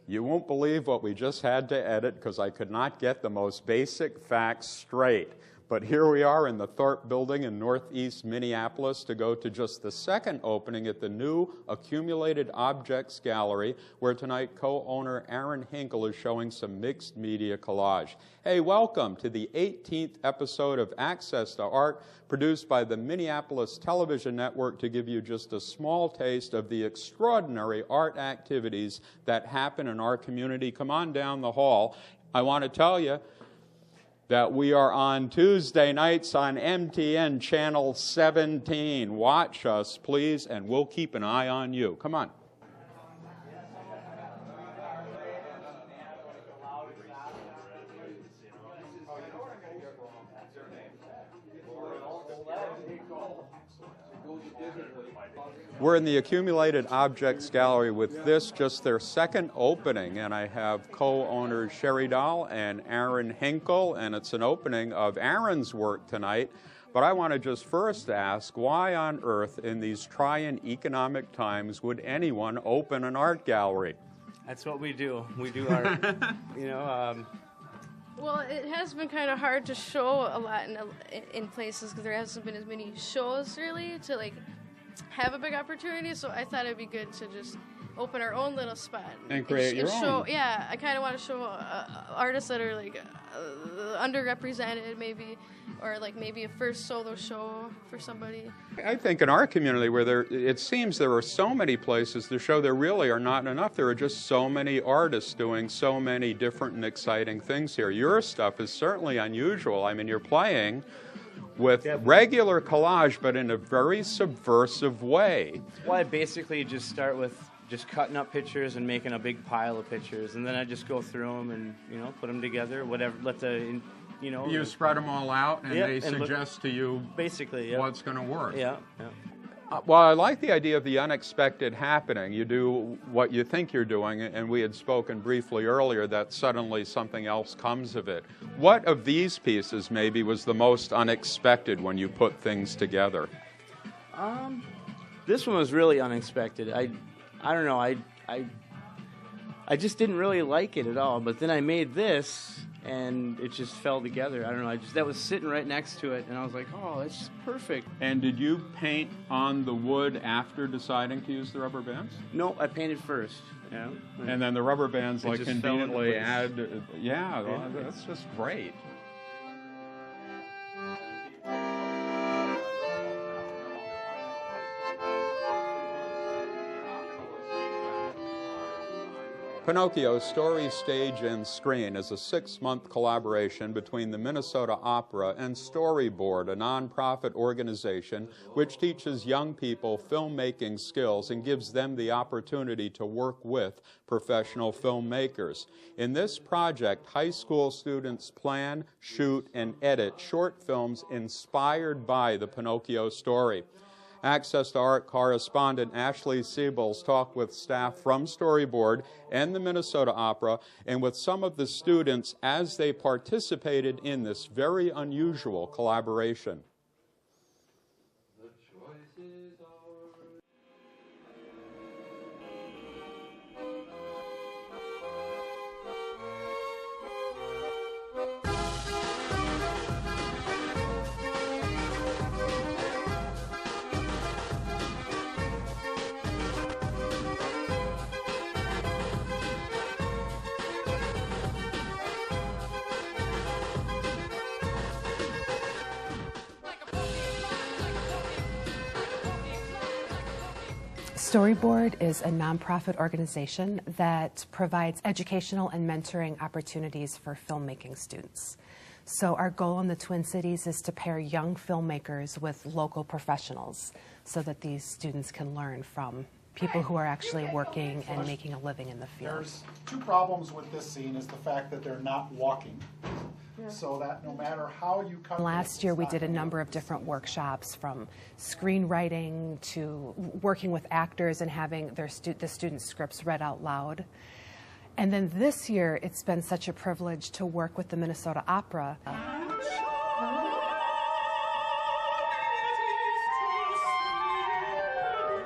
You won't believe what we just had to edit because I could not get the most basic facts straight. But here we are in the Thorpe Building in Northeast Minneapolis to go to just the second opening at the new Accumulated Objects Gallery, where tonight co-owner Aaron Hinkle is showing some mixed media collage. Hey, welcome to the 18th episode of Access to Art, produced by the Minneapolis Television Network to give you just a small taste of the extraordinary art activities that happen in our community. Come on down the hall. I want to tell you that we are on Tuesday nights on MTN Channel 17. Watch us, please, and we'll keep an eye on you. Come on. We're in the Accumulated Objects Gallery with this, just their second opening, and I have co-owners Sherry Dahl and Aaron Hinkle, and it's an opening of Aaron's work tonight. But I want to just first ask, why on earth in these trying economic times would anyone open an art gallery? That's what we do. We do art, Well, it has been kind of hard to show a lot in places because there hasn't been as many shows really to have a big opportunity. So I thought it'd be good to just open our own little spot and create your own. Yeah, I kind of want to show artists that are underrepresented, maybe, or maybe a first solo show for somebody. I think in our community where it seems there are so many places to show, there really are not enough. There are just so many artists doing so many different and exciting things here. Your stuff is certainly unusual. I mean, you're playing with regular collage, but in a very subversive way. Well, I basically just start with just cutting up pictures and making a big pile of pictures, and then I just go through them and put them together. Whatever, you spread them all out, and they suggest to you basically what's going to work. Yeah. Well, I like the idea of the unexpected happening. You do what you think you're doing, and we had spoken briefly earlier that suddenly something else comes of it. What of these pieces maybe was the most unexpected when you put things together? This one was really unexpected. I don't know. I just didn't really like it at all. But then I made this, and it just fell together. I don't know. That was sitting right next to it, and I was like, oh, it's perfect. And did you paint on the wood after deciding to use the rubber bands? No, I painted first. Yeah. And then the rubber bands conveniently add. Yeah, well, that's just great. Pinocchio, Story, Stage, and Screen is a 6-month collaboration between the Minnesota Opera and Storyboard, a nonprofit organization which teaches young people filmmaking skills and gives them the opportunity to work with professional filmmakers. In this project, high school students plan, shoot, and edit short films inspired by the Pinocchio story. Access to Art correspondent Ashley Siebels talked with staff from Storyboard and the Minnesota Opera and with some of the students as they participated in this very unusual collaboration. Storyboard is a nonprofit organization that provides educational and mentoring opportunities for filmmaking students. So our goal in the Twin Cities is to pair young filmmakers with local professionals so that these students can learn from people who are actually working and making a living in the field. There's two problems with this scene is the fact that they're not walking. So that no matter how you cut Last year we did a number of different workshops, from screenwriting to working with actors and having the student scripts read out loud. And then this year it's been such a privilege to work with the Minnesota Opera.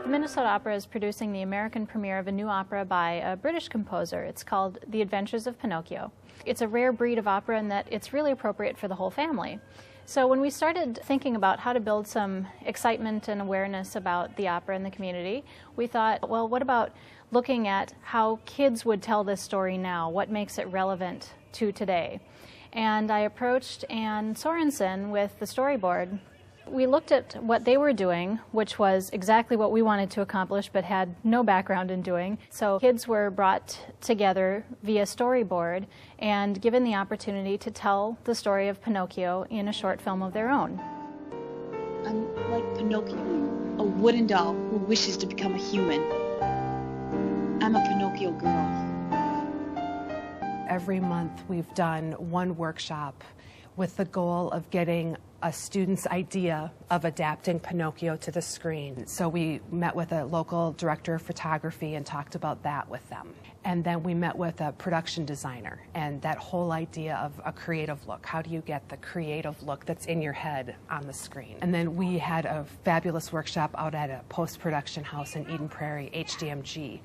The Minnesota Opera is producing the American premiere of a new opera by a British composer. It's called The Adventures of Pinocchio. It's a rare breed of opera in that it's really appropriate for the whole family. So when we started thinking about how to build some excitement and awareness about the opera in the community, we thought, well, what about looking at how kids would tell this story now? What makes it relevant to today? And I approached Ann Sorensen with the Storyboard. We looked at what they were doing, which was exactly what we wanted to accomplish but had no background in doing. So kids were brought together via Storyboard and given the opportunity to tell the story of Pinocchio in a short film of their own. I'm like Pinocchio, a wooden doll who wishes to become a human. I'm a Pinocchio girl. Every month we've done one workshop with the goal of getting a student's idea of adapting Pinocchio to the screen. So we met with a local director of photography and talked about that with them. And then we met with a production designer and that whole idea of a creative look. How do you get the creative look that's in your head on the screen? And then we had a fabulous workshop out at a post-production house in Eden Prairie, HDMG.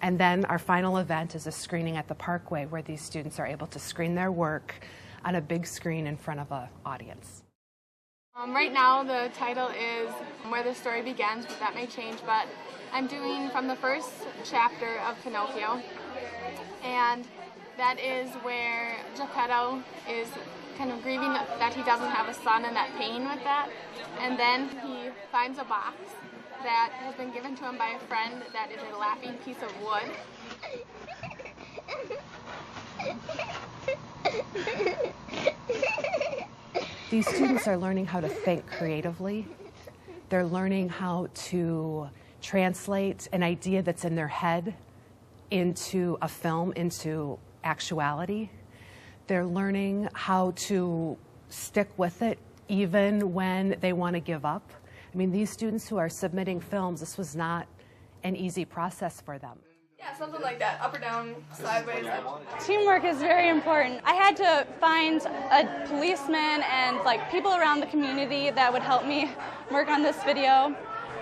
And then our final event is a screening at the Parkway where these students are able to screen their work on a big screen in front of an audience. Right now the title is Where the Story Begins, but that may change, but I'm doing from the first chapter of Pinocchio, and that is where Geppetto is kind of grieving that he doesn't have a son and that pain with that, and then he finds a box that has been given to him by a friend that is a laughing piece of wood. These students are learning how to think creatively. They're learning how to translate an idea that's in their head into a film, into actuality. They're learning how to stick with it even when they want to give up. I mean, these students who are submitting films, this was not an easy process for them. Yeah, something like that, up or down, sideways. Teamwork is very important. I had to find a policeman and people around the community that would help me work on this video.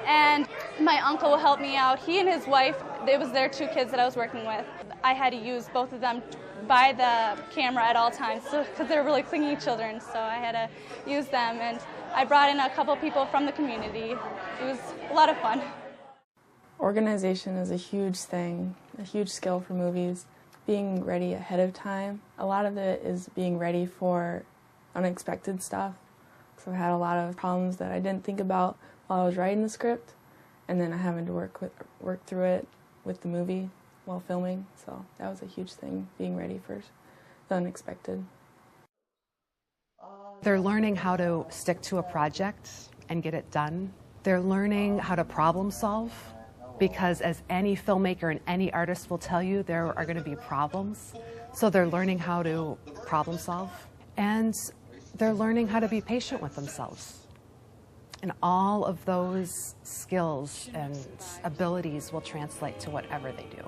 And my uncle helped me out. He and his wife, it was their two kids that I was working with. I had to use both of them by the camera at all times because they're really clingy children, so I had to use them. And I brought in a couple people from the community. It was a lot of fun. Organization is a huge thing, a huge skill for movies. Being ready ahead of time. A lot of it is being ready for unexpected stuff. So I've had a lot of problems that I didn't think about while I was writing the script, and then having to work through it with the movie while filming. So that was a huge thing, being ready for the unexpected. They're learning how to stick to a project and get it done. They're learning how to problem solve, because as any filmmaker and any artist will tell you, there are going to be problems. So they're learning how to problem solve, and they're learning how to be patient with themselves. And all of those skills and abilities will translate to whatever they do.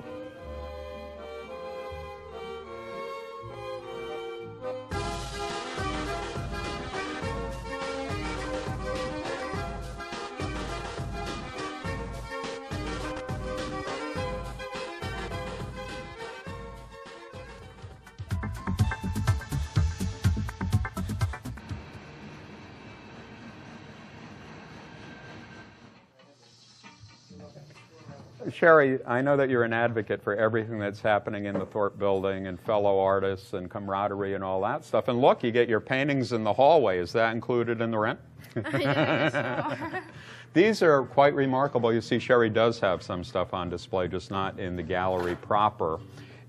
Sherry, I know that you're an advocate for everything that's happening in the Thorpe building and fellow artists and camaraderie and all that stuff. And look, you get your paintings in the hallway. Is that included in the rent? Yeah, These are quite remarkable. You see, Sherry does have some stuff on display, just not in the gallery proper.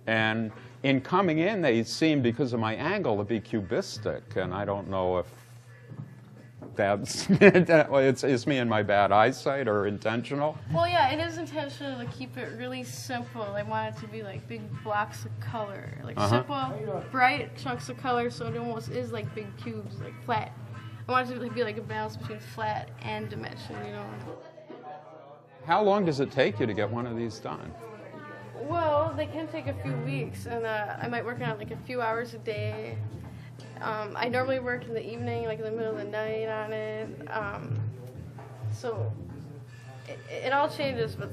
And in coming in, they seem, because of my angle, to be cubistic, and I don't know if that's it's me and my bad eyesight or intentional. Well, yeah, it is intentional to keep it really simple. I want it to be like big blocks of color, like simple, bright chunks of color, so it almost is like big cubes, like flat. I want it to be like a balance between flat and dimension, you know. How long does it take you to get one of these done? Well, they can take a few weeks, and I might work on it like a few hours a day. I normally work in the evening, like in the middle of the night on it. So it all changes, but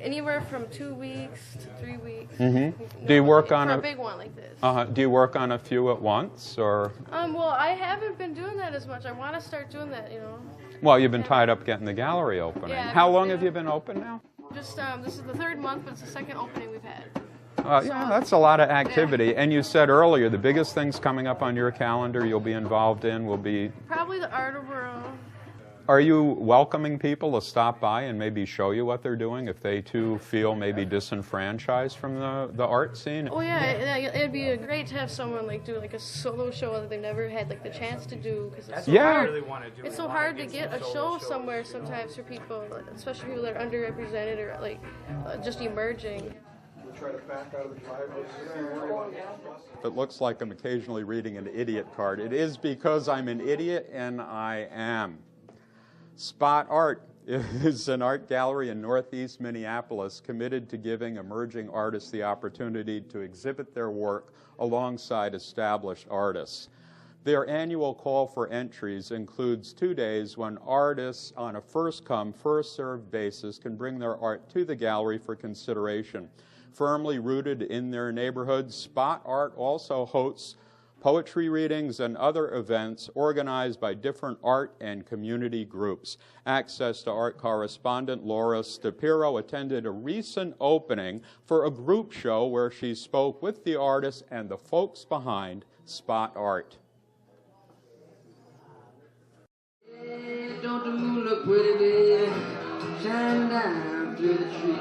anywhere from 2 weeks to 3 weeks. Mm-hmm. Do you work on a big one like this? Do you work on a few at once, or? Well, I haven't been doing that as much. I want to start doing that, you know. Well, you've been tied up getting the gallery opening. Yeah, how long have you been open now? Just this is the 3rd month, but it's the 2nd opening we've had. Yeah, that's a lot of activity. Yeah. And you said earlier the biggest things coming up on your calendar you'll be involved in will be... Probably the art world. Are you welcoming people to stop by and maybe show you what they're doing if they too feel maybe disenfranchised from the art scene? Oh yeah, it'd be great to have someone like do like a solo show that they've never had like the chance to do, because it's so hard. It's so hard to get a show somewhere sometimes for people, especially people that are underrepresented or like just emerging. It looks like I'm occasionally reading an idiot card. It is because I'm an idiot, and I am. Spot Art is an art gallery in Northeast Minneapolis committed to giving emerging artists the opportunity to exhibit their work alongside established artists. Their annual call for entries includes 2 days when artists on a first-come, first-served basis can bring their art to the gallery for consideration. Firmly rooted in their neighborhoods, Spot Art also hosts poetry readings and other events organized by different art and community groups. Access to Art Correspondent Laura Stopyro attended a recent opening for a group show where she spoke with the artists and the folks behind Spot Art. Don't the moon look pretty big, shining down through the trees.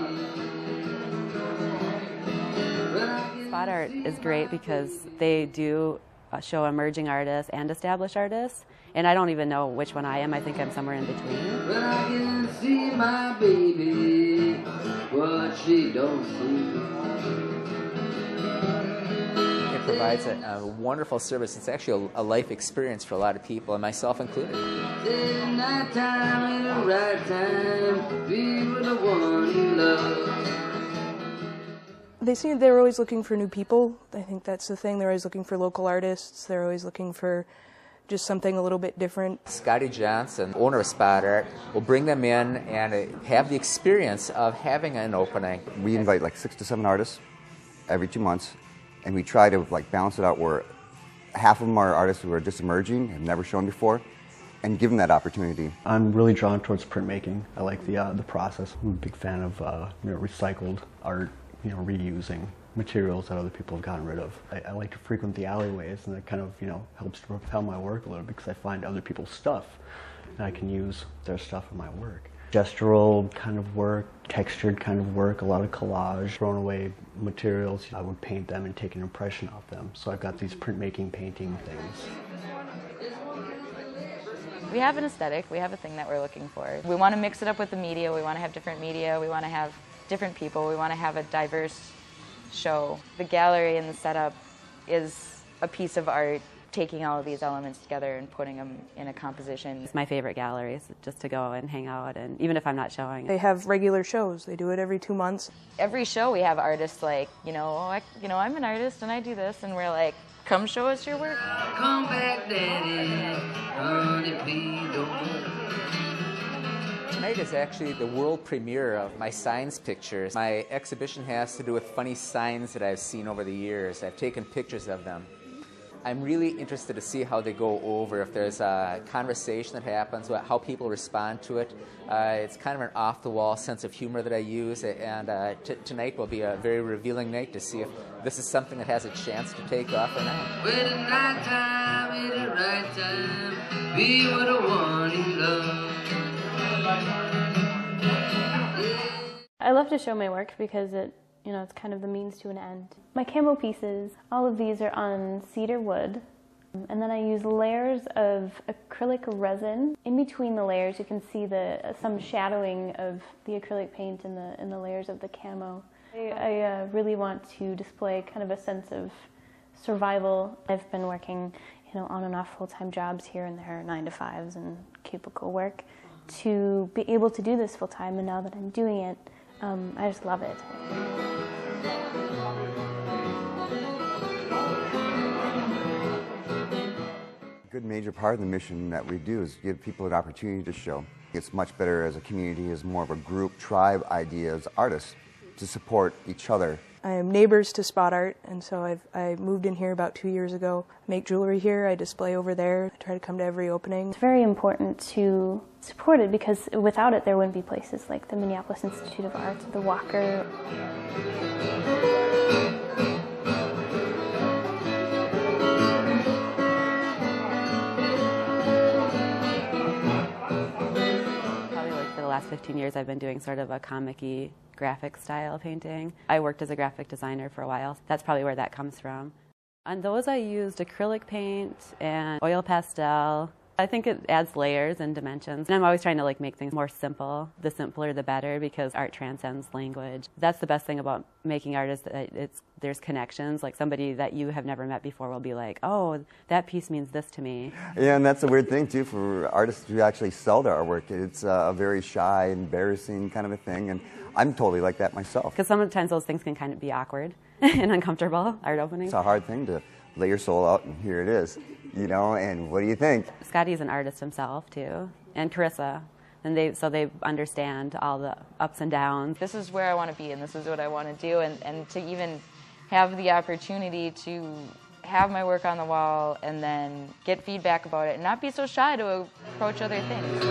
Spot Art is great because they do show emerging artists and established artists, and I don't even know which one I am. I think I'm somewhere in between. But I can see my baby, what she don't see. It provides a wonderful service. It's actually a life experience for a lot of people, and myself included. Night time in the right time, be with the one you love. They seem they're always looking for new people. I think that's the thing. They're always looking for local artists. They're always looking for just something a little bit different. Scotty Johnson, owner of Spot Art, will bring them in and have the experience of having an opening. We invite like 6 to 7 artists every 2 months, and we try to like balance it out where half of them are artists who are just emerging, have never shown before, and give them that opportunity. I'm really drawn towards printmaking. I like the process. I'm a big fan of recycled art. Reusing materials that other people have gotten rid of. I like to frequent the alleyways, and that kind of, helps to propel my work a little bit because I find other people's stuff, and I can use their stuff in my work. Gestural kind of work, textured kind of work, a lot of collage, thrown away materials. I would paint them and take an impression of them. So I've got these printmaking, painting things. We have an aesthetic, we have a thing that we're looking for. We want to mix it up with the media, we want to have different media, we want to have different people, we want to have a diverse show. The gallery and the setup is a piece of art, taking all of these elements together and putting them in a composition. It's my favorite galleries, just to go and hang out, and even if I'm not showing. They have regular shows. They do it every 2 months. Every show we have artists like, I'm an artist and I do this, and we're like, come show us your work. Come back, Daddy, honey, please don't. Tonight is actually the world premiere of my signs pictures. My exhibition has to do with funny signs that I've seen over the years. I've taken pictures of them. I'm really interested to see how they go over, if there's a conversation that happens, how people respond to it. It's kind of an off-the-wall sense of humor that I use, and tonight will be a very revealing night to see if this is something that has a chance to take off or not. When the night time is the right time, be with the one you love. I love to show my work because it's kind of the means to an end. My camo pieces, all of these are on cedar wood. And then I use layers of acrylic resin. In between the layers, you can see some shadowing of the acrylic paint in the layers of the camo. I really want to display kind of a sense of survival. I've been working, on and off full-time jobs here and there, 9-to-5s and cubicle work, to be able to do this full-time. And now that I'm doing it, I just love it. A good major part of the mission that we do is give people an opportunity to show. It's much better as a community, as more of a group, tribe idea as artists to support each other. I am neighbors to Spot Art, and so I moved in here about 2 years ago. I make jewelry here, I display over there, I try to come to every opening. It's very important to support it because without it there wouldn't be places like the Minneapolis Institute of Art, the Walker. For the last 15 years I've been doing sort of a comic-y graphic style painting. I worked as a graphic designer for a while. That's probably where that comes from. On those I used acrylic paint and oil pastel. I think it adds layers and dimensions. And I'm always trying to make things more simple. The simpler the better because art transcends language. That's the best thing about making art is that there's connections. Like somebody that you have never met before will be like, oh, that piece means this to me. Yeah, and that's a weird thing too for artists who actually sell their artwork. It's a very shy, embarrassing kind of a thing, and I'm totally like that myself. Because sometimes those things can kind of be awkward and uncomfortable, art openings. It's a hard thing to lay your soul out, and here it is. And what do you think? Scotty's an artist himself too, and Carissa, and so they understand all the ups and downs. This is where I want to be, and this is what I want to do, and to even have the opportunity to have my work on the wall and then get feedback about it and not be so shy to approach other things.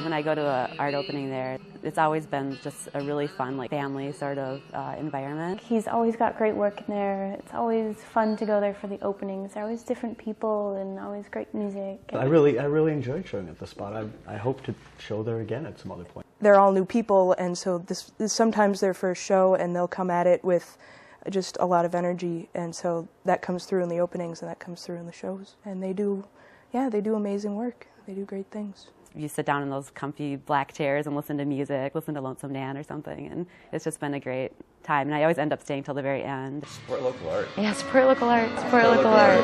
When I go to an art opening there, it's always been just a really fun, family sort of environment. He's always got great work in there. It's always fun to go there for the openings. There are always different people and always great music. I really enjoyed showing at the Spot. I hope to show there again at some other point. They're all new people, and so this is sometimes their first show, and they'll come at it with just a lot of energy, and so that comes through in the openings and that comes through in the shows. And they do amazing work. They do great things. You sit down in those comfy black chairs and listen to music, listen to Lonesome Dan or something, and it's just been a great time. And I always end up staying till the very end. Support local art. Yeah, support local art. Support local art.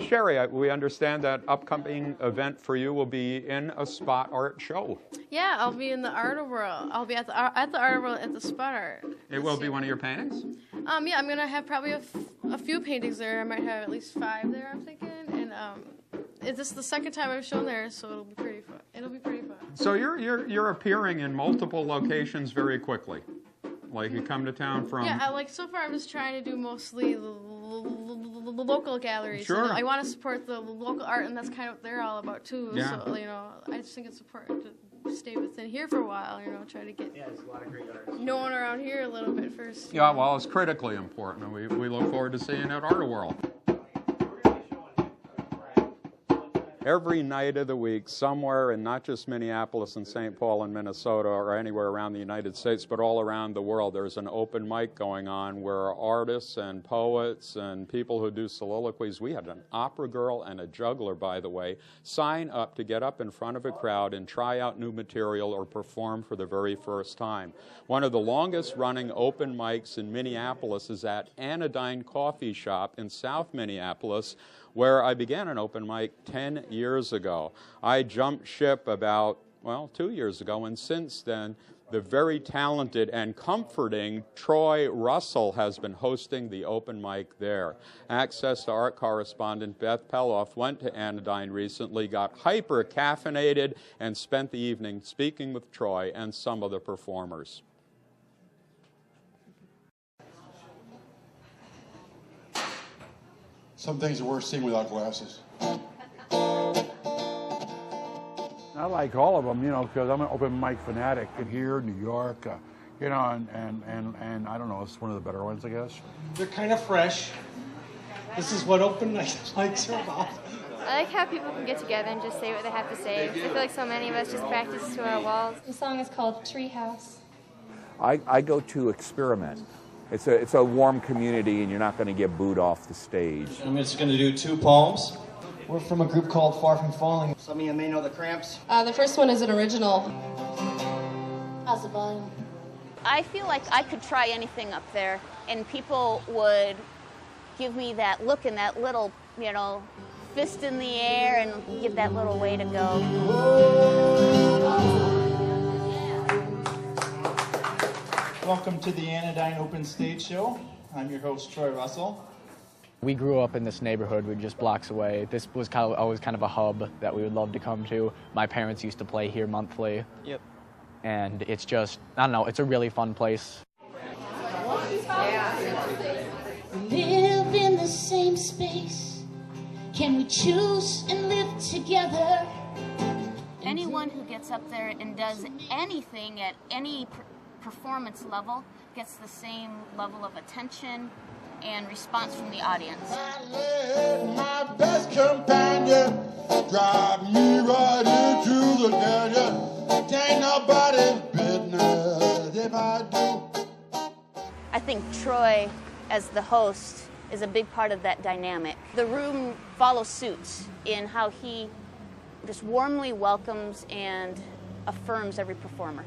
Sherry, we understand that upcoming event for you will be in a Spot Art show. Yeah, I'll be in the Art World. I'll be at the Art World at the Spot Art. It will be one of your paintings? Yeah, I'm going to have probably a few paintings there. I might have at least 5 there, I'm thinking. And it's the second time I've shown there, so it'll be pretty fun. So you're appearing in multiple locations very quickly. Like you come to town from... Yeah, so far I'm just trying to do mostly the local galleries. Sure. So I want to support the local art, and that's kind of what they're all about too. Yeah. So, I just think it's important to stay within here for a while, try to get there's a lot of great artists. known around here a little bit first. Yeah, well, it's critically important, and we look forward to seeing you at Art World. Every night of the week, somewhere in not just Minneapolis and St. Paul and Minnesota or anywhere around the United States, but all around the world, there's an open mic going on where artists and poets and people who do soliloquies, we had an opera girl and a juggler, by the way, sign up to get up in front of a crowd and try out new material or perform for the very first time. One of the longest running open mics in Minneapolis is at Anodyne Coffee Shop in South Minneapolis, where I began an open mic 10 years ago. I jumped ship about, 2 years ago, and since then, the very talented and comforting Troy Russell has been hosting the open mic there. Access to art correspondent Beth Peloff went to Anodyne recently, got hyper-caffeinated, and spent the evening speaking with Troy and some of the performers. Some things are worth seeing without glasses. I like all of them, you know, because I'm an open mic fanatic. Here, New York, you know, and I don't know, it's one of the better ones, I guess. They're kind of fresh. This is what open mics are about. I like how people can get together and just say what they have to say. I feel like so many of us just practice to our walls. The song is called Treehouse. I go to experiment. It's a warm community, and you're not going to get booed off the stage. I'm just going to do 2 poems. We're from a group called Far From Falling. Some of you may know the Cramps. The first one is an original. How's the volume? I feel like I could try anything up there, and people would give me that look and that little, you know, fist in the air and give that little way to go. Welcome to the Anodyne Open Stage Show. I'm your host, Troy Russell. We grew up in this neighborhood, we're just blocks away. This was always kind of a hub that we would love to come to. My parents used to play here monthly. Yep. And it's just, I don't know, it's a really fun place. We live in the same space. Can we choose and live together? Anyone who gets up there and does anything at any performance level gets the same level of attention and response from the audience. I let my best companion drive me right into the canyon. It ain't nobody's business if I do. I think Troy, as the host, is a big part of that dynamic. The room follows suit in how he just warmly welcomes and affirms every performer.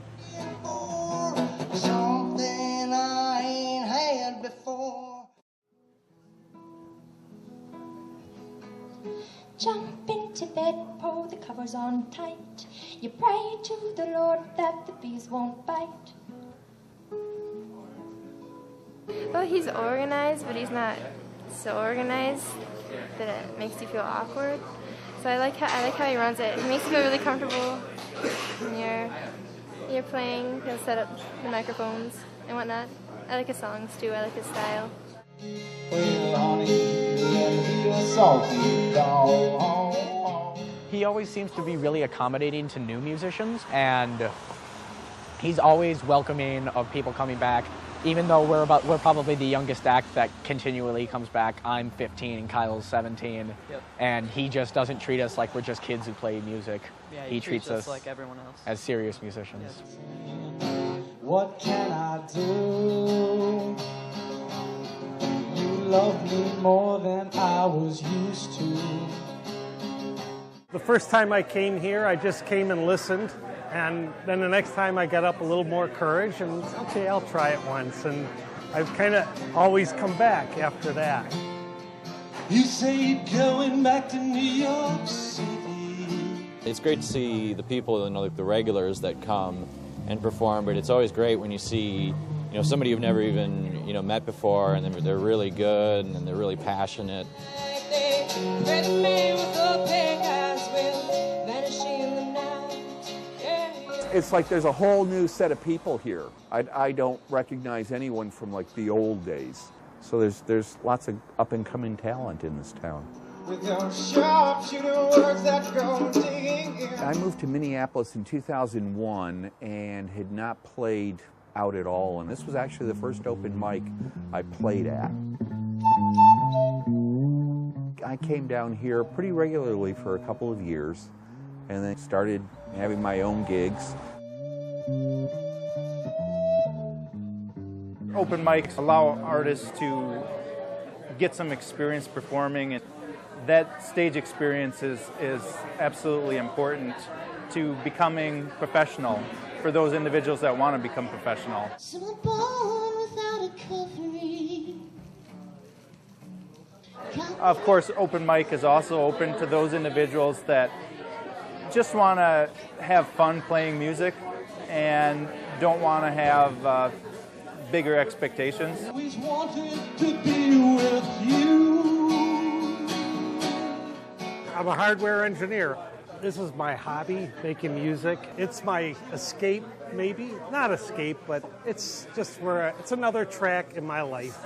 Something I ain't had before. Jump into bed, pull the covers on tight. You pray to the Lord that the bees won't bite. Well, he's organized, but he's not so organized that it makes you feel awkward. So I like how he runs it. He makes you feel really comfortable when you're playing. He'll set up the microphones and whatnot. I like his songs too. I like his style. Well, honey, let me salty dog. He always seems to be really accommodating to new musicians, and he's always welcoming of people coming back. Even though we're probably the youngest act that continually comes back. I'm 15 and Kyle's 17, and he just doesn't treat us like we're just kids who play music. Yeah, he treats us like everyone else. as serious musicians. What can I do? You love me more than I was used to. The first time I came here, I just came and listened. And then the next time I got up a little more courage and, okay, I'll try it once. And I've kind of always come back after that. You say you're going back to New York City. It's great to see the people, you know, like the regulars that come and perform, but it's always great when you see, you know, somebody you've never even, you know, met before, and they're really good and they're really passionate. It's like there's a whole new set of people here. I don't recognize anyone from like the old days. So there's lots of up-and-coming talent in this town. With your sharp-shooter words that go digging in. I moved to Minneapolis in 2001 and had not played out at all. And this was actually the first open mic I played at. I came down here pretty regularly for a couple of years and then started having my own gigs. Open mics allow artists to get some experience performing, and that stage experience is absolutely important to becoming professional for those individuals that want to become professional. Someone born without a covering. Of course, open mic is also open to those individuals that just want to have fun playing music and don't want to have bigger expectations. Always wanted to be with you. I'm a hardware engineer. This is my hobby, making music. It's my escape, maybe. Not escape, but it's just it's another track in my life.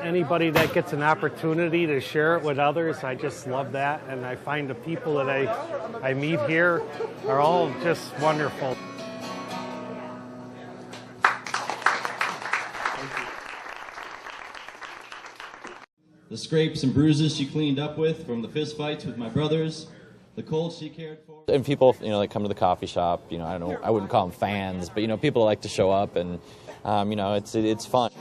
Anybody that gets an opportunity to share it with others, I just love that. And I find the people that I meet here are all just wonderful. The scrapes and bruises she cleaned up with from the fist fights with my brothers, the cold she cared for. And people, that come to the coffee shop, I don't know, I wouldn't call them fans, but, people like to show up and, it's fun.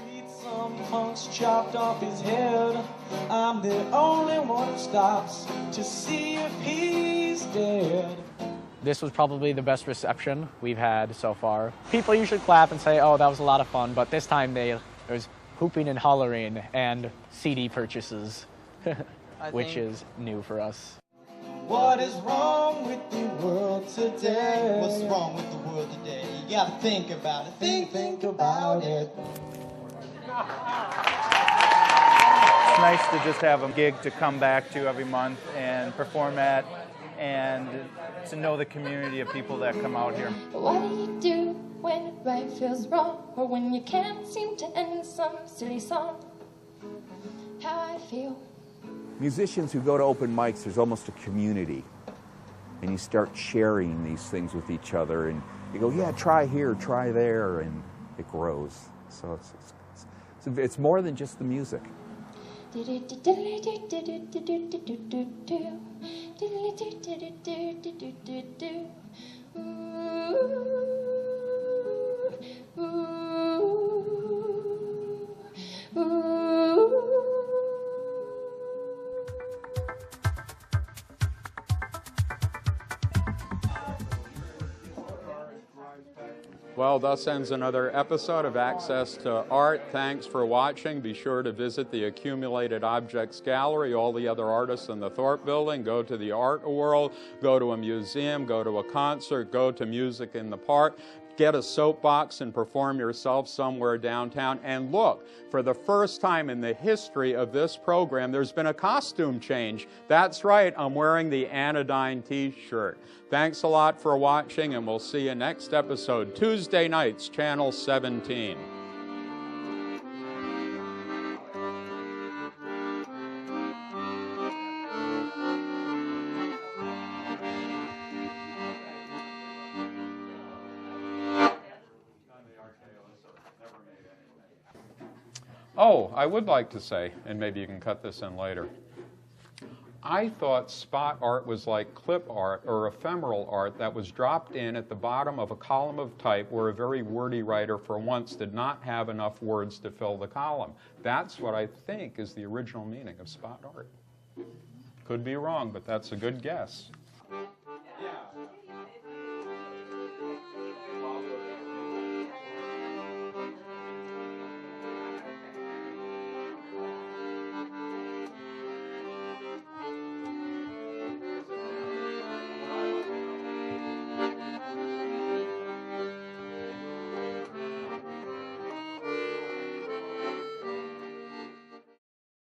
Some punks chopped off his head. I'm the only one who stops to see if he's dead. This was probably the best reception we've had so far. People usually clap and say, oh, that was a lot of fun, but this time there was hooping and hollering and CD purchases, which is new for us. What is wrong with the world today? What's wrong with the world today? You gotta think about it. Think about it. It's nice to just have a gig to come back to every month and perform at, and to know the community of people that come out here. What do you do when right feels wrong, or when you can't seem to end some silly song? How I feel. Musicians who go to open mics, there's almost a community. And you start sharing these things with each other, and you go, yeah, try here, try there, and it grows. So it's more than just the music. Well, thus ends another episode of Access to Art. Thanks for watching. Be sure to visit the Accumulated Objects Gallery, all the other artists in the Thorpe Building. Go to the art world, go to a museum, go to a concert, go to Music in the Park. Get a soapbox and perform yourself somewhere downtown. And look, for the first time in the history of this program, there's been a costume change. That's right, I'm wearing the Anodyne t-shirt. Thanks a lot for watching, and we'll see you next episode, Tuesday nights, Channel 17. Oh, I would like to say, and maybe you can cut this in later, I thought spot art was like clip art or ephemeral art that was dropped in at the bottom of a column of type where a very wordy writer for once did not have enough words to fill the column. That's what I think is the original meaning of spot art. Could be wrong, but that's a good guess.